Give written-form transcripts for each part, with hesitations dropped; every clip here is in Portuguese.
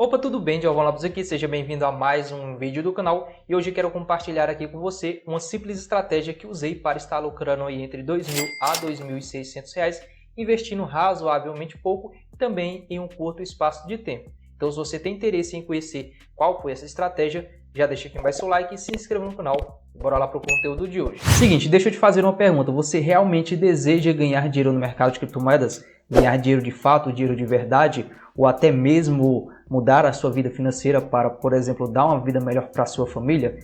Opa, tudo bem? Giovanni Lopes aqui, seja bem-vindo a mais um vídeo do canal e hoje quero compartilhar aqui com você uma simples estratégia que usei para estar lucrando aí entre R$ 2.000 a R$ 2.600, investindo razoavelmente pouco e também em um curto espaço de tempo. Então, se você tem interesse em conhecer qual foi essa estratégia, já deixa aqui embaixo seu like e se inscreva no canal. Bora lá para o conteúdo de hoje. Seguinte, deixa eu te fazer uma pergunta. Você realmente deseja ganhar dinheiro no mercado de criptomoedas? Ganhar dinheiro de fato, dinheiro de verdade? Ou até mesmo mudar a sua vida financeira para, por exemplo, dar uma vida melhor para a sua família?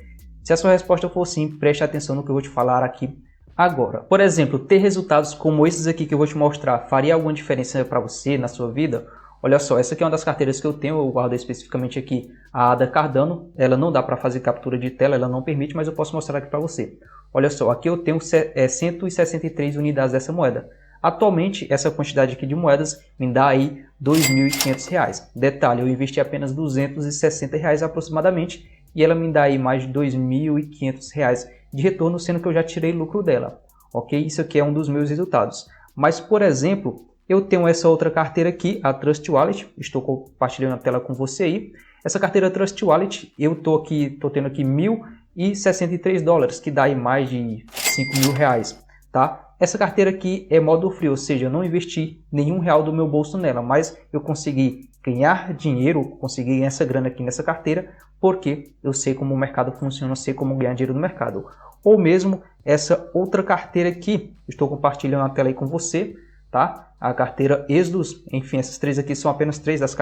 Se a sua resposta for sim, preste atenção no que eu vou te falar aqui agora. Por exemplo, ter resultados como esses aqui que eu vou te mostrar faria alguma diferença para você na sua vida? Olha só, essa aqui é uma das carteiras que eu tenho, eu guardo especificamente aqui a ADA Cardano. Ela não dá para fazer captura de tela, ela não permite, mas eu posso mostrar aqui para você. Olha só, aqui eu tenho 163 unidades dessa moeda. Atualmente, essa quantidade aqui de moedas me dá aí R$ 2.500. Detalhe, eu investi apenas R$ 260 aproximadamente e ela me dá aí mais de R$ 2.500 de retorno, sendo que eu já tirei lucro dela. Ok? Isso aqui é um dos meus resultados. Mas, por exemplo, eu tenho essa outra carteira aqui, a Trust Wallet. Estou compartilhando a tela com você aí. Essa carteira Trust Wallet, eu estou tendo aqui $1.063, que dá aí mais de R$ 5.000, tá? Essa carteira aqui é modo free, ou seja, eu não investi nenhum real do meu bolso nela, mas eu consegui ganhar dinheiro, consegui ganhar essa grana aqui nessa carteira, porque eu sei como o mercado funciona, eu sei como ganhar dinheiro no mercado. Ou mesmo essa outra carteira aqui, estou compartilhando a tela aí com você, tá? A carteira Exodus, enfim, essas três aqui são apenas três das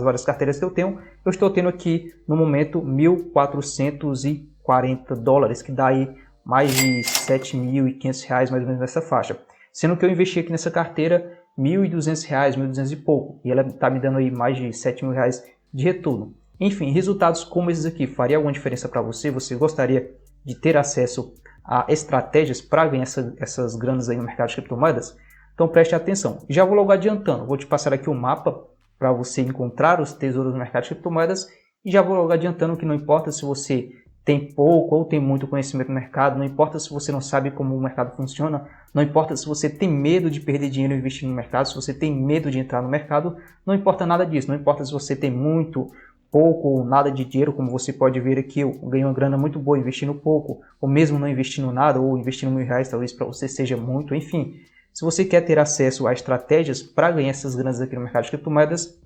várias carteiras que eu tenho. Eu estou tendo aqui no momento $1.440, que dá aí mais de R$ 7.500, mais ou menos nessa faixa. Sendo que eu investi aqui nessa carteira R$ 1.200, R$ 1.200 e pouco. E ela está me dando aí mais de R$ 7.000 de retorno. Enfim, resultados como esses aqui faria alguma diferença para você? Você gostaria de ter acesso a estratégias para ganhar essas granas aí no mercado de criptomoedas? Então preste atenção. Já vou logo adiantando. Vou te passar aqui um mapa para você encontrar os tesouros no mercado de criptomoedas. E já vou logo adiantando que não importa se você tem pouco ou tem muito conhecimento no mercado, não importa se você não sabe como o mercado funciona, não importa se você tem medo de perder dinheiro investindo no mercado, se você tem medo de entrar no mercado, não importa nada disso, não importa se você tem muito, pouco ou nada de dinheiro, como você pode ver aqui, eu ganhei uma grana muito boa investindo pouco, ou mesmo não investindo nada, ou investindo R$ 1.000, talvez para você seja muito, enfim. Se você quer ter acesso a estratégias para ganhar essas granas aqui no mercado de criptomoedas,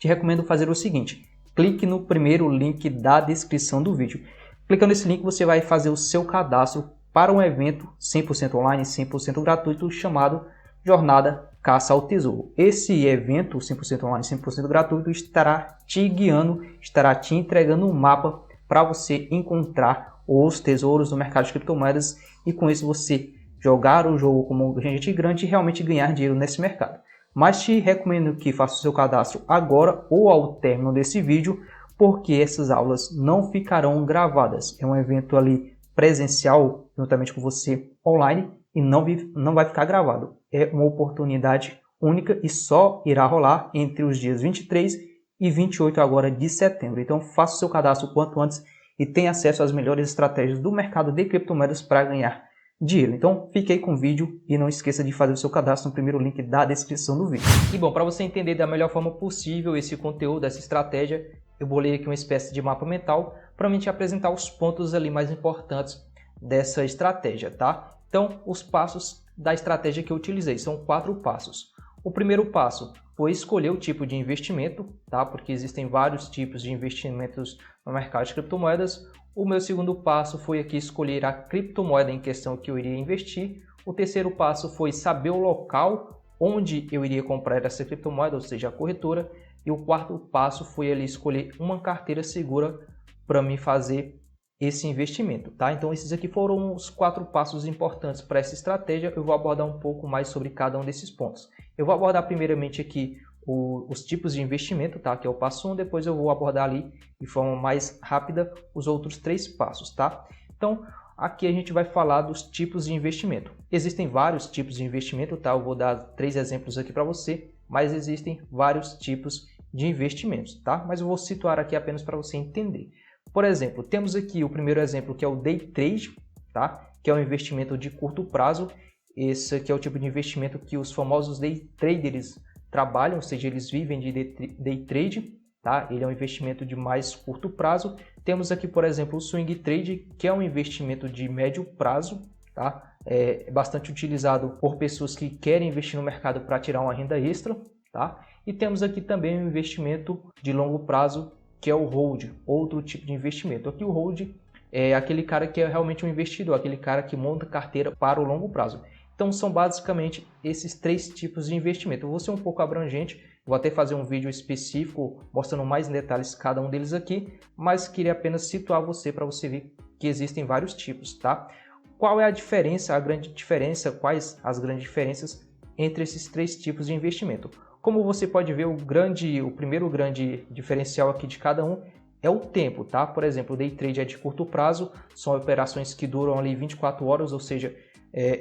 te recomendo fazer o seguinte: clique no primeiro link da descrição do vídeo. Clicando nesse link, você vai fazer o seu cadastro para um evento 100% online, 100% gratuito, chamado Jornada Caça ao Tesouro. Esse evento 100% online, 100% gratuito, estará te guiando, estará te entregando um mapa para você encontrar os tesouros do mercado de criptomoedas e com isso você jogar o jogo como gente grande e realmente ganhar dinheiro nesse mercado. Mas te recomendo que faça o seu cadastro agora ou ao término desse vídeo, porque essas aulas não ficarão gravadas. É um evento ali presencial, juntamente com você online, e não vai ficar gravado. É uma oportunidade única e só irá rolar entre os dias 23 e 28 agora de setembro. Então faça o seu cadastro o quanto antes e tenha acesso às melhores estratégias do mercado de criptomoedas para ganhar dinheiro. Então fique aí com o vídeo e não esqueça de fazer o seu cadastro no primeiro link da descrição do vídeo. E bom, para você entender da melhor forma possível esse conteúdo, essa estratégia, eu bolei aqui uma espécie de mapa mental para me te apresentar os pontos ali mais importantes dessa estratégia, tá? Então, os passos da estratégia que eu utilizei são 4 passos. O primeiro passo foi escolher o tipo de investimento, tá? Porque existem vários tipos de investimentos no mercado de criptomoedas. O meu segundo passo foi aqui escolher a criptomoeda em questão que eu iria investir. O terceiro passo foi saber o local onde eu iria comprar essa criptomoeda, ou seja, a corretora. E o quarto passo foi ali escolher uma carteira segura para me fazer esse investimento, tá? Então esses aqui foram os 4 passos importantes para essa estratégia. Eu vou abordar um pouco mais sobre cada um desses pontos. Eu vou abordar primeiramente aqui os tipos de investimento, tá? Que é o passo 1, depois eu vou abordar ali de forma mais rápida os outros 3 passos, tá? Então aqui a gente vai falar dos tipos de investimento. Existem vários tipos de investimento, tá? Eu vou dar 3 exemplos aqui para você, mas existem vários tipos de investimentos, tá? Mas eu vou situar aqui apenas para você entender. Por exemplo, temos aqui o primeiro exemplo que é o Day Trade, tá? Que é um investimento de curto prazo. Esse aqui é o tipo de investimento que os famosos Day Traders trabalham, ou seja, eles vivem de Day Trade. tá? Ele é um investimento de mais curto prazo. Temos aqui, por exemplo, o Swing Trade, que é um investimento de médio prazo, tá? É bastante utilizado por pessoas que querem investir no mercado para tirar uma renda extra, tá? E temos aqui também um investimento de longo prazo, que é o Hold, outro tipo de investimento. Aqui o Hold é aquele cara que é realmente um investidor, aquele cara que monta carteira para o longo prazo. Então são basicamente esses três tipos de investimento. Eu vou ser um pouco abrangente, vou até fazer um vídeo específico mostrando mais em detalhes cada um deles aqui, mas queria apenas situar você para você ver que existem vários tipos, tá? Qual é a diferença, a grande diferença, quais as grandes diferenças entre esses três tipos de investimento? Como você pode ver, o primeiro grande diferencial aqui de cada um é o tempo, tá? Por exemplo, o day trade é de curto prazo, são operações que duram ali 24 horas, ou seja,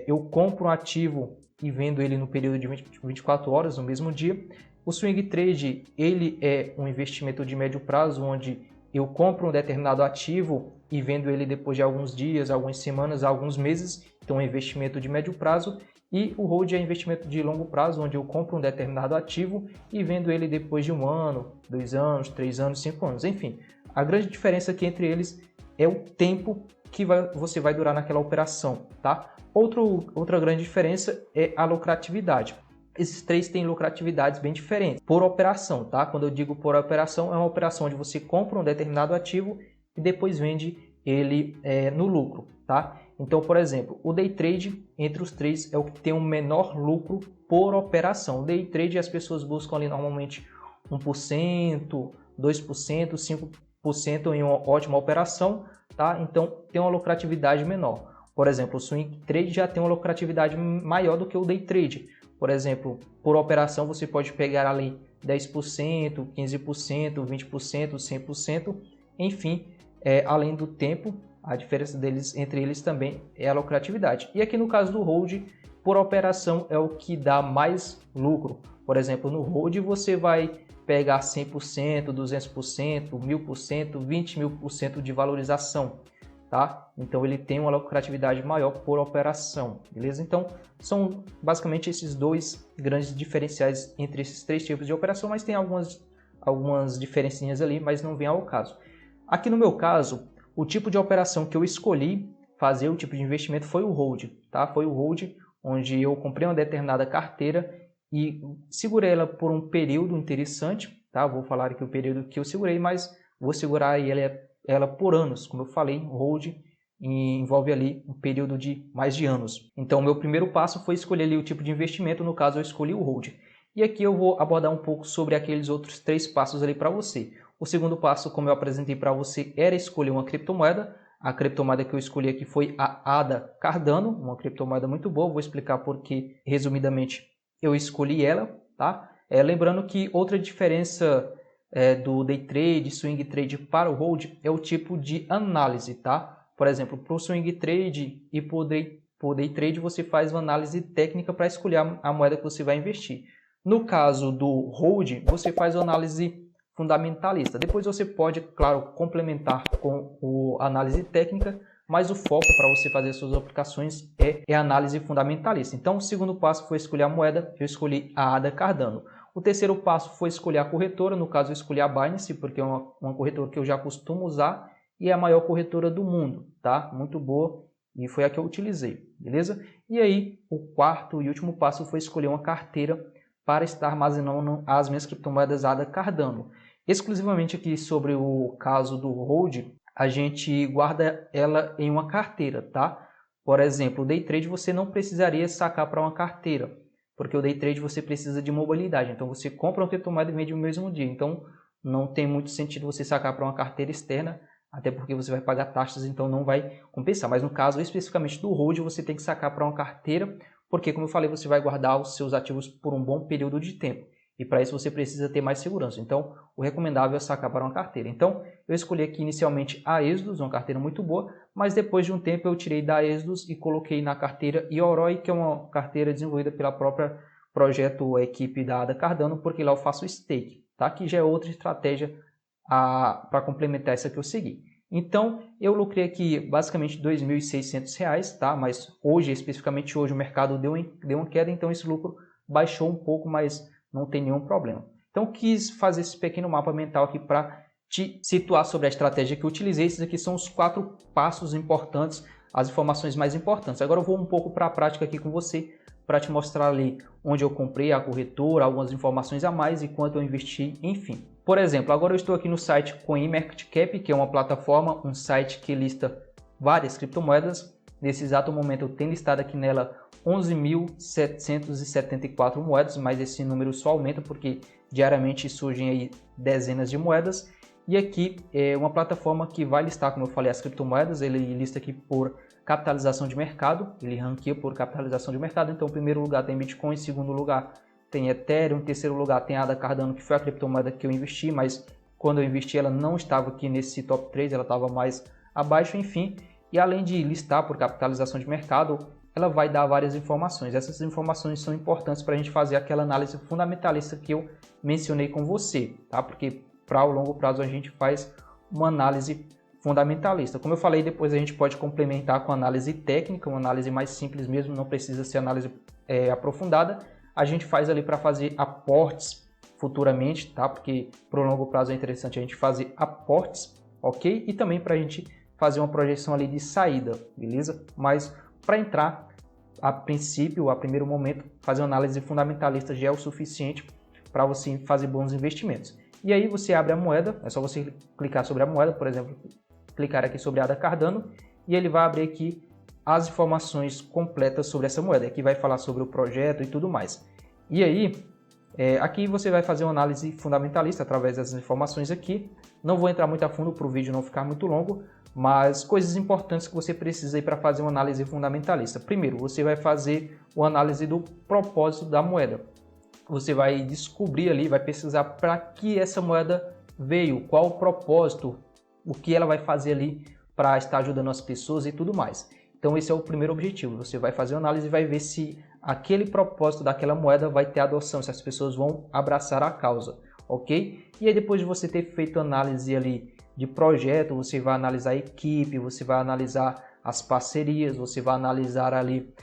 eu compro um ativo e vendo ele no período de 24 horas, no mesmo dia. O swing trade, ele é um investimento de médio prazo, onde eu compro um determinado ativo e vendo ele depois de alguns dias, algumas semanas, alguns meses, então é um investimento de médio prazo. E o hold é investimento de longo prazo, onde eu compro um determinado ativo e vendo ele depois de 1 ano, 2 anos, 3 anos, 5 anos, enfim. A grande diferença aqui entre eles é o tempo que você vai durar naquela operação, tá? Outra grande diferença é a lucratividade. Esses três têm lucratividades bem diferentes por operação, tá? Quando eu digo por operação, é uma operação onde você compra um determinado ativo e depois vende ele no lucro, tá? Então, por exemplo, o day trade entre os três é o que tem o menor lucro por operação. O day trade as pessoas buscam ali normalmente 1%, 2%, 5% em uma ótima operação, tá? Então tem uma lucratividade menor. Por exemplo, o swing trade já tem uma lucratividade maior do que o day trade. Por exemplo, por operação você pode pegar ali 10%, 15%, 20%, 100%, enfim, além do tempo, a diferença entre eles também é a lucratividade. E aqui no caso do hold, por operação é o que dá mais lucro. Por exemplo, no hold você vai pegar 100%, 200%, 1000%, 20.000% de valorização, tá? Então ele tem uma lucratividade maior por operação, beleza? Então são basicamente esses dois grandes diferenciais entre esses três tipos de operação, mas tem algumas diferencinhas ali, mas não vem ao caso. Aqui no meu caso, o tipo de operação que eu escolhi fazer, o tipo de investimento foi o hold, tá? Foi o hold onde eu comprei uma determinada carteira e segurei ela por um período interessante, tá? Vou falar aqui o período que eu segurei, mas vou segurar ela por anos. Como eu falei, o hold envolve ali um período de mais de anos. Então, o meu primeiro passo foi escolher ali o tipo de investimento, no caso eu escolhi o hold. E aqui eu vou abordar um pouco sobre aqueles outros três passos ali para você. O segundo passo, como eu apresentei para você, era escolher uma criptomoeda. A criptomoeda que eu escolhi aqui foi a ADA Cardano, uma criptomoeda muito boa. Vou explicar porque, resumidamente, eu escolhi ela, tá? Lembrando que outra diferença do day trade, swing trade para o hold é o tipo de análise, tá? Por exemplo, para o swing trade e para o day trade você faz uma análise técnica para escolher a moeda que você vai investir. No caso do hold, você faz uma análise fundamentalista. Depois você pode, claro, complementar com a análise técnica, mas o foco para você fazer suas aplicações é a análise fundamentalista. Então, o segundo passo foi escolher a moeda, eu escolhi a ADA Cardano. O terceiro passo foi escolher a corretora, no caso eu escolhi a Binance, porque é uma corretora que eu já costumo usar e é a maior corretora do mundo, tá? Muito boa e foi a que eu utilizei, beleza? E aí, o quarto e último passo foi escolher uma carteira para estar armazenando as minhas criptomoedas ADA Cardano. Exclusivamente aqui sobre o caso do hold, a gente guarda ela em uma carteira, tá? Por exemplo, o day trade você não precisaria sacar para uma carteira, porque o day trade você precisa de mobilidade. Então você compra uma criptomoeda e vende no mesmo dia. Então não tem muito sentido você sacar para uma carteira externa, até porque você vai pagar taxas, então não vai compensar. Mas no caso especificamente do hold, você tem que sacar para uma carteira, porque como eu falei, você vai guardar os seus ativos por um bom período de tempo. E para isso você precisa ter mais segurança. Então, o recomendável é sacar para uma carteira. Então, eu escolhi aqui inicialmente a Exodus, uma carteira muito boa, mas depois de um tempo eu tirei da Exodus e coloquei na carteira Yoroi, que é uma carteira desenvolvida pela própria projeto equipe da ADA Cardano, porque lá eu faço stake, tá? Que já é outra estratégia para complementar essa que eu segui. Então, eu lucrei aqui basicamente R$ 2.600, tá? Mas hoje, especificamente hoje, o mercado deu uma queda, então esse lucro baixou um pouco, mas não tem nenhum problema. Então quis fazer esse pequeno mapa mental aqui para te situar sobre a estratégia que eu utilizei. Esses aqui são os 4 passos importantes, as informações mais importantes. Agora eu vou um pouco para a prática aqui com você, para te mostrar ali onde eu comprei a corretora, algumas informações a mais e quanto eu investi, enfim. Por exemplo, agora eu estou aqui no site CoinMarketCap, que é uma plataforma, um site que lista várias criptomoedas. Nesse exato momento eu tenho listado aqui nela 11.774 moedas, mas esse número só aumenta porque diariamente surgem aí dezenas de moedas. E aqui é uma plataforma que vai listar, como eu falei, as criptomoedas. Ele lista aqui por capitalização de mercado, ele ranqueia por capitalização de mercado. Então, em primeiro lugar tem Bitcoin, em segundo lugar tem Ethereum, em terceiro lugar tem a ADA Cardano, que foi a criptomoeda que eu investi, mas quando eu investi ela não estava aqui nesse top 3, ela estava mais abaixo, enfim. E além de listar por capitalização de mercado, ela vai dar várias informações. Essas informações são importantes para a gente fazer aquela análise fundamentalista que eu mencionei com você, tá? Porque para o longo prazo a gente faz uma análise fundamentalista. Como eu falei, depois a gente pode complementar com análise técnica, uma análise mais simples mesmo, não precisa ser análise aprofundada. A gente faz ali para fazer aportes futuramente, tá? Porque para o longo prazo é interessante a gente fazer aportes, ok? E também para a gente fazer uma projeção ali de saída, beleza? Mas para entrar, a princípio, a primeiro momento, fazer uma análise fundamentalista já é o suficiente para você fazer bons investimentos. E aí você abre a moeda, é só você clicar sobre a moeda, por exemplo, clicar aqui sobre a ADA Cardano e ele vai abrir aqui as informações completas sobre essa moeda. Aqui vai falar sobre o projeto e tudo mais. E aí, aqui você vai fazer uma análise fundamentalista através dessas informações aqui. Não vou entrar muito a fundo para o vídeo não ficar muito longo, mas coisas importantes que você precisa para fazer uma análise fundamentalista. Primeiro, você vai fazer uma análise do propósito da moeda. Você vai descobrir ali, vai pesquisar para que essa moeda veio, qual o propósito, o que ela vai fazer ali para estar ajudando as pessoas e tudo mais. Então esse é o primeiro objetivo, você vai fazer uma análise e vai ver se aquele propósito daquela moeda vai ter adoção, se as pessoas vão abraçar a causa, ok? E aí depois de você ter feito análise ali de projeto, você vai analisar a equipe, você vai analisar as parcerias, você vai analisar ali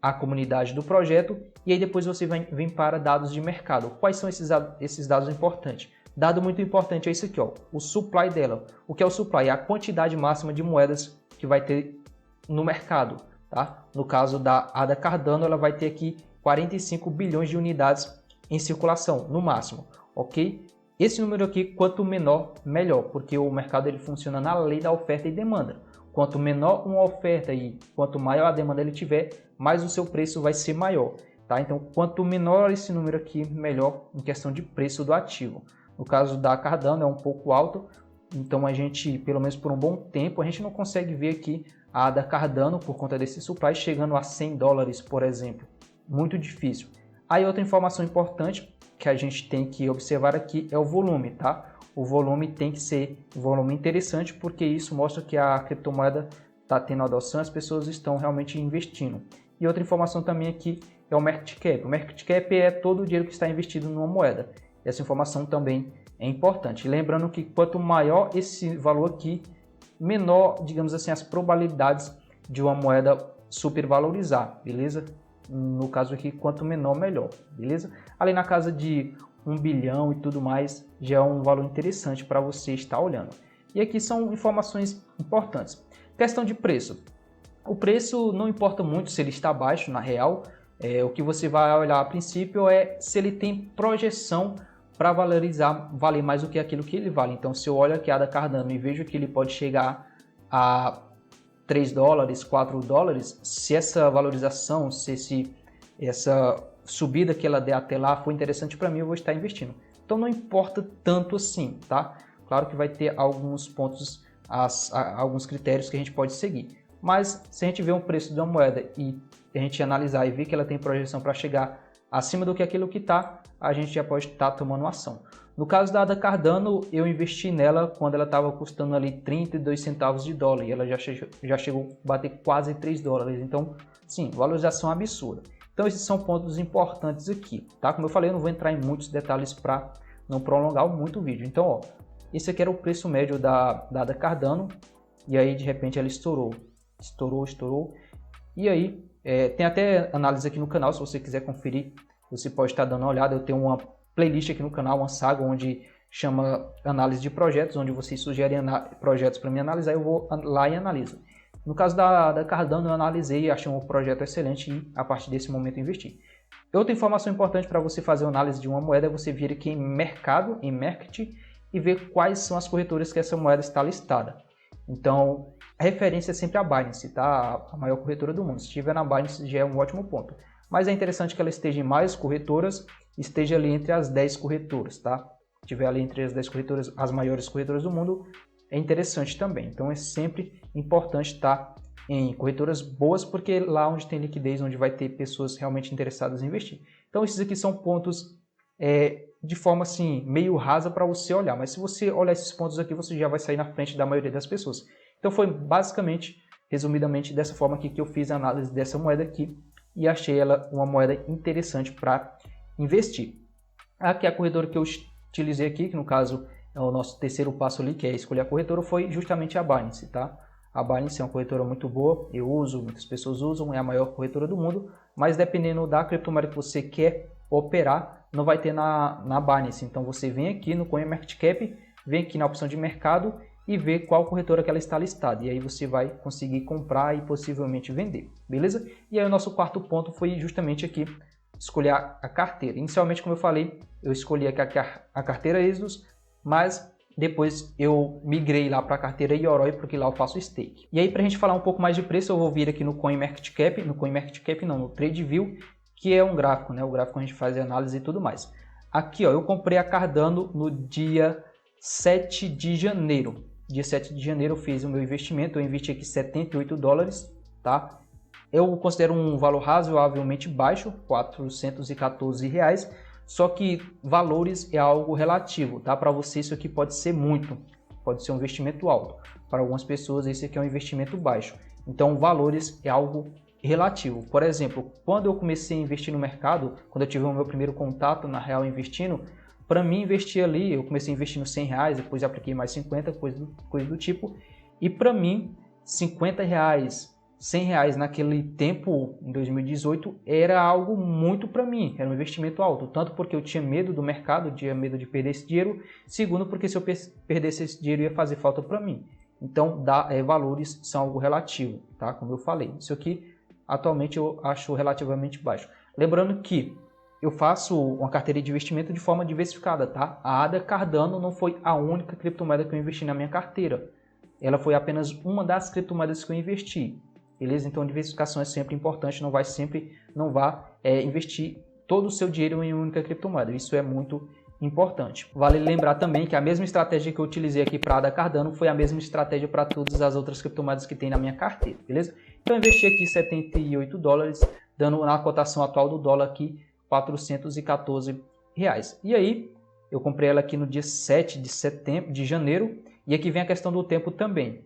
a comunidade do projeto e aí depois você vem para dados de mercado. Quais são esses dados importantes? Dado muito importante é isso aqui, ó, o supply dela. O que é o supply? É a quantidade máxima de moedas que vai ter no mercado, tá? No caso da ADA Cardano, ela vai ter aqui 45 bilhões de unidades em circulação, no máximo, ok? Esse número aqui, quanto menor, melhor, porque o mercado ele funciona na lei da oferta e demanda. Quanto menor uma oferta e quanto maior a demanda ele tiver, mais o seu preço vai ser maior, tá? Então, quanto menor esse número aqui, melhor em questão de preço do ativo. No caso da Cardano é um pouco alto, então a gente, pelo menos por um bom tempo, a gente não consegue ver aqui a ADA Cardano por conta desse supply chegando a 100 dólares, por exemplo. Muito difícil. Aí outra informação importante que a gente tem que observar aqui é o volume, tá? O volume tem que ser um volume interessante porque isso mostra que a criptomoeda está tendo adoção, as pessoas estão realmente investindo. E outra informação também aqui é o market cap. O market cap é todo o dinheiro que está investido numa moeda. Essa informação também é importante. Lembrando que quanto maior esse valor aqui, menor, digamos assim, as probabilidades de uma moeda supervalorizar, beleza? No caso aqui, quanto menor, melhor, beleza? Ali na casa de 1 bilhão e tudo mais, já é um valor interessante para você estar olhando. E aqui são informações importantes. Questão de preço. O preço não importa muito se ele está baixo, na real. O que você vai olhar a princípio é se ele tem projeção para valorizar, valer mais do que aquilo que ele vale. Então, se eu olho aqui a ADA Cardano e vejo que ele pode chegar a 3 dólares, 4 dólares, se essa valorização, se essa subida que ela der até lá for interessante para mim, eu vou estar investindo. Então, não importa tanto assim, tá? Claro que vai ter alguns pontos, alguns critérios que a gente pode seguir. Mas, se a gente vê um preço de uma moeda e a gente analisar e ver que ela tem projeção para chegar acima do que aquilo que está, a gente já pode estar tomando ação. No caso da ADA Cardano, eu investi nela quando ela estava custando ali 32 centavos de dólar e ela já chegou a bater quase 3 dólares. Então, sim, valorização absurda. Então, esses são pontos importantes aqui, tá? Como eu falei, eu não vou entrar em muitos detalhes para não prolongar muito o vídeo. Então, ó, esse aqui era o preço médio da ADA Cardano e aí, de repente, ela estourou. E aí, tem até análise aqui no canal, se você quiser conferir, você pode estar dando uma olhada. Eu tenho uma playlist aqui no canal, uma saga onde chama análise de projetos, onde vocês sugerem projetos para mim analisar, eu vou lá e analiso. No caso da Cardano, eu analisei e achei um projeto excelente e a partir desse momento investi. Outra informação importante para você fazer uma análise de uma moeda é você vir aqui em mercado, em market, e ver quais são as corretoras que essa moeda está listada. Então, a referência é sempre a Binance, tá? A maior corretora do mundo. Se estiver na Binance já é um ótimo ponto. Mas é interessante que ela esteja em mais corretoras, esteja ali entre as 10 corretoras, tá? Se estiver ali entre as 10 corretoras, as maiores corretoras do mundo, é interessante também. Então, é sempre importante estar em corretoras boas, porque lá onde tem liquidez, onde vai ter pessoas realmente interessadas em investir. Então, esses aqui são pontos de forma assim, meio rasa para você olhar. Mas se você olhar esses pontos aqui, você já vai sair na frente da maioria das pessoas. Então, foi basicamente, resumidamente, dessa forma aqui que eu fiz a análise dessa moeda aqui e achei ela uma moeda interessante para investir. Aqui a corretora que eu utilizei aqui, que no caso é o nosso terceiro passo ali, que é escolher a corretora, foi justamente a Binance, tá? A Binance é uma corretora muito boa, eu uso, muitas pessoas usam, é a maior corretora do mundo, mas dependendo da criptomoeda que você quer operar, não vai ter na Binance. Então você vem aqui no CoinMarketCap, vem aqui na opção de mercado e vê qual corretora que ela está listada. E aí você vai conseguir comprar e possivelmente vender, beleza? E aí o nosso quarto ponto foi justamente aqui, escolher a carteira. Inicialmente, como eu falei, eu escolhi aqui a carteira Exodus, mas depois eu migrei lá para a carteira Yoroi, porque lá eu faço stake. E aí, para a gente falar um pouco mais de preço, eu vou vir aqui no CoinMarketCap, no TradingView, que é um gráfico, né? O gráfico a gente faz análise e tudo mais. Aqui, ó, eu comprei a Cardano no dia 7 de janeiro. Dia 7 de janeiro eu fiz o meu investimento, eu investi aqui $78, tá? Eu considero um valor razoavelmente baixo, R$414, só que valores é algo relativo, tá? Para você isso aqui pode ser muito, pode ser um investimento alto. Para algumas pessoas esse aqui é um investimento baixo. Então valores é algo relativo. Por exemplo, quando eu comecei a investir no mercado, quando eu tive o meu primeiro contato na Real Investindo, para mim investir ali, eu comecei investindo R$100, depois apliquei mais 50, coisa do tipo, e para mim R$50, R$100 naquele tempo, em 2018, era algo muito para mim, era um investimento alto, tanto porque eu tinha medo do mercado, tinha medo de perder esse dinheiro, segundo porque se eu perdesse esse dinheiro ia fazer falta para mim. Então, valores são algo relativo, tá? Como eu falei, isso aqui atualmente eu acho relativamente baixo. Lembrando que eu faço uma carteira de investimento de forma diversificada, tá? A ADA Cardano não foi a única criptomoeda que eu investi na minha carteira. Ela foi apenas uma das criptomoedas que eu investi. Beleza? Então, diversificação é sempre importante, não vá investir todo o seu dinheiro em uma única criptomoeda. Isso é muito importante. Vale lembrar também que a mesma estratégia que eu utilizei aqui para a ADA Cardano foi a mesma estratégia para todas as outras criptomoedas que tem na minha carteira, beleza? Então, eu investi aqui $78, dando na cotação atual do dólar aqui R$414. E aí, eu comprei ela aqui no dia 7 de janeiro, e aqui vem a questão do tempo também.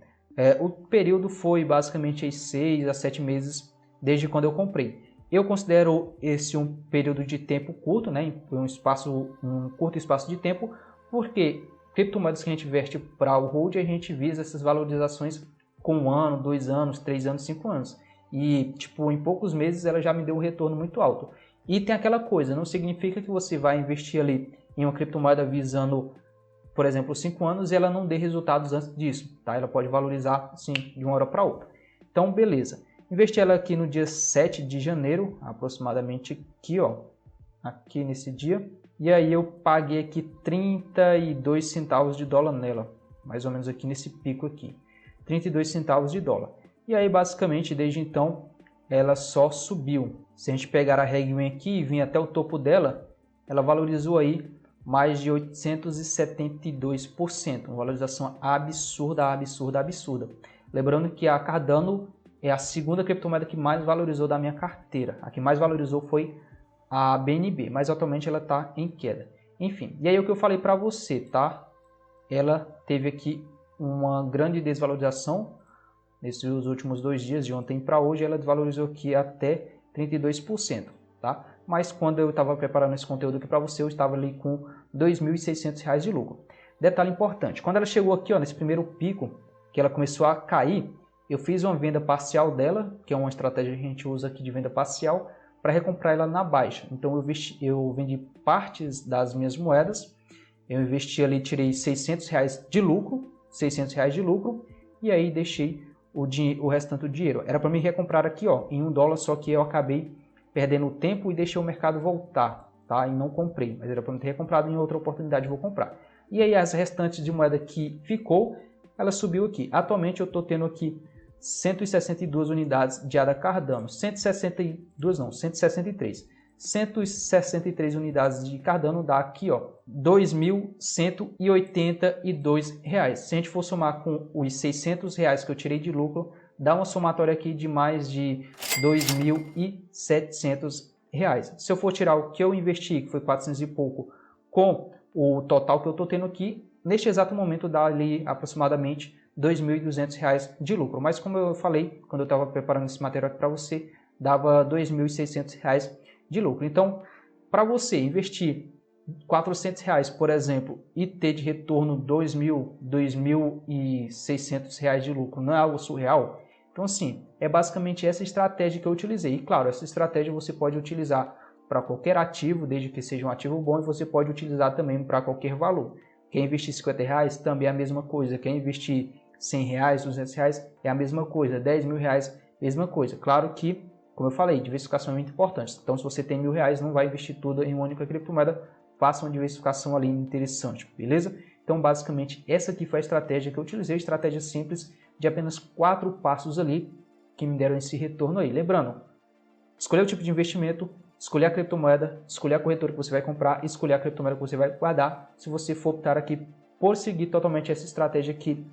O período foi basicamente 6 a 7 meses desde quando eu comprei. Eu considero esse um período de tempo curto, né? Um curto espaço de tempo, porque criptomoedas que a gente investe para o hold, a gente visa essas valorizações com 1 ano, 2 anos, 3 anos, 5 anos. E tipo, em poucos meses ela já me deu um retorno muito alto. E tem aquela coisa, não significa que você vai investir ali em uma criptomoeda visando, por exemplo, 5 anos e ela não dê resultados antes disso, tá? Ela pode valorizar, sim, de uma hora para outra. Então, beleza. Investi ela aqui no dia 7 de janeiro, aproximadamente aqui, ó, aqui nesse dia. E aí eu paguei aqui 32 centavos de dólar nela, mais ou menos aqui nesse pico aqui. 32 centavos de dólar. E aí, basicamente, desde então, ela só subiu. Se a gente pegar a Regwin aqui e vir até o topo dela, ela valorizou aí mais de 872%, uma valorização absurda, absurda, absurda. Lembrando que a Cardano é a segunda criptomoeda que mais valorizou da minha carteira. A que mais valorizou foi a BNB, mas atualmente ela está em queda. Enfim, e aí o que eu falei para você, tá? Ela teve aqui uma grande desvalorização nesses últimos 2 dias, de ontem para hoje, ela desvalorizou aqui até 32%, tá? Mas quando eu estava preparando esse conteúdo aqui para você, eu estava ali com R$ 2.600 de lucro. Detalhe importante, quando ela chegou aqui, ó, nesse primeiro pico, que ela começou a cair, eu fiz uma venda parcial dela, que é uma estratégia que a gente usa aqui de venda parcial, para recomprar ela na baixa. Então eu vendi partes das minhas moedas, eu investi ali, tirei R$600 de lucro, e aí deixei o restante do dinheiro. Era para me recomprar aqui, ó, em $1, só que eu acabei perdendo tempo e deixei o mercado voltar, tá? E não comprei, mas era para me ter recomprado, em outra oportunidade vou comprar. E aí as restantes de moeda que ficou, ela subiu aqui. Atualmente eu estou tendo aqui 162 unidades de ADA Cardano, 163. 163 unidades de Cardano dá aqui, ó, R$2.182. Se a gente for somar com os R$600 que eu tirei de lucro, dá uma somatória aqui de mais de R$2.700. Se eu for tirar o que eu investi, que foi 400 e pouco, com o total que eu estou tendo aqui, neste exato momento dá ali aproximadamente R$2.200 de lucro. Mas como eu falei, quando eu estava preparando esse material aqui para você, dava R$2.600 de lucro. Então, para você investir R$400, por exemplo, e ter de retorno R$2.600 de lucro, não é algo surreal? Então, assim, é basicamente essa estratégia que eu utilizei. E, claro, essa estratégia você pode utilizar para qualquer ativo, desde que seja um ativo bom, e você pode utilizar também para qualquer valor. Quer investir R$50 também é a mesma coisa. Quer investir R$100, R$200 é a mesma coisa. R$10.000, mesma coisa. Claro que, como eu falei, diversificação é muito importante. Então, se você tem R$1.000, não vai investir tudo em uma única criptomoeda, faça uma diversificação ali interessante, beleza? Então, basicamente, essa aqui foi a estratégia que eu utilizei, estratégia simples de apenas 4 passos ali que me deram esse retorno aí. Lembrando, escolher o tipo de investimento, escolher a criptomoeda, escolher a corretora que você vai comprar e escolher a criptomoeda que você vai guardar, se você for optar aqui por seguir totalmente essa estratégia aqui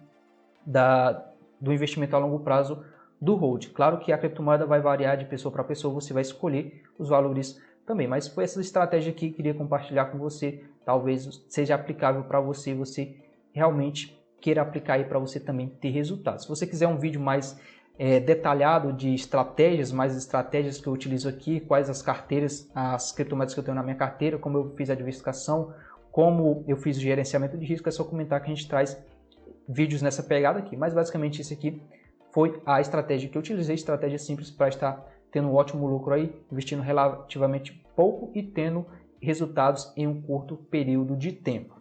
do investimento a longo prazo do hold. Claro que a criptomoeda vai variar de pessoa para pessoa, você vai escolher os valores também, mas foi essa estratégia aqui que eu queria compartilhar com você, talvez seja aplicável para você, você realmente queira aplicar aí para você também ter resultados. Se você quiser um vídeo mais detalhado de estratégias, mais estratégias que eu utilizo aqui, quais as carteiras, as criptomoedas que eu tenho na minha carteira, como eu fiz a diversificação, como eu fiz o gerenciamento de risco, é só comentar que a gente traz vídeos nessa pegada aqui. Mas basicamente isso aqui foi a estratégia que eu utilizei, estratégia simples para estar tendo um ótimo lucro aí, investindo relativamente pouco e tendo resultados em um curto período de tempo.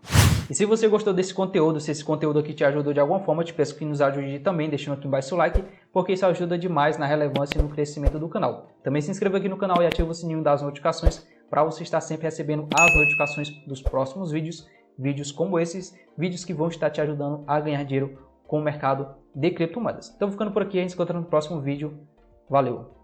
E se você gostou desse conteúdo, se esse conteúdo aqui te ajudou de alguma forma, eu te peço que nos ajude também, deixando aqui embaixo o like, porque isso ajuda demais na relevância e no crescimento do canal. Também se inscreva aqui no canal e ative o sininho das notificações para você estar sempre recebendo as notificações dos próximos vídeos, vídeos como esses, vídeos que vão estar te ajudando a ganhar dinheiro com o mercado de criptomoedas. Então ficando por aqui, a gente se encontra no próximo vídeo. Valeu!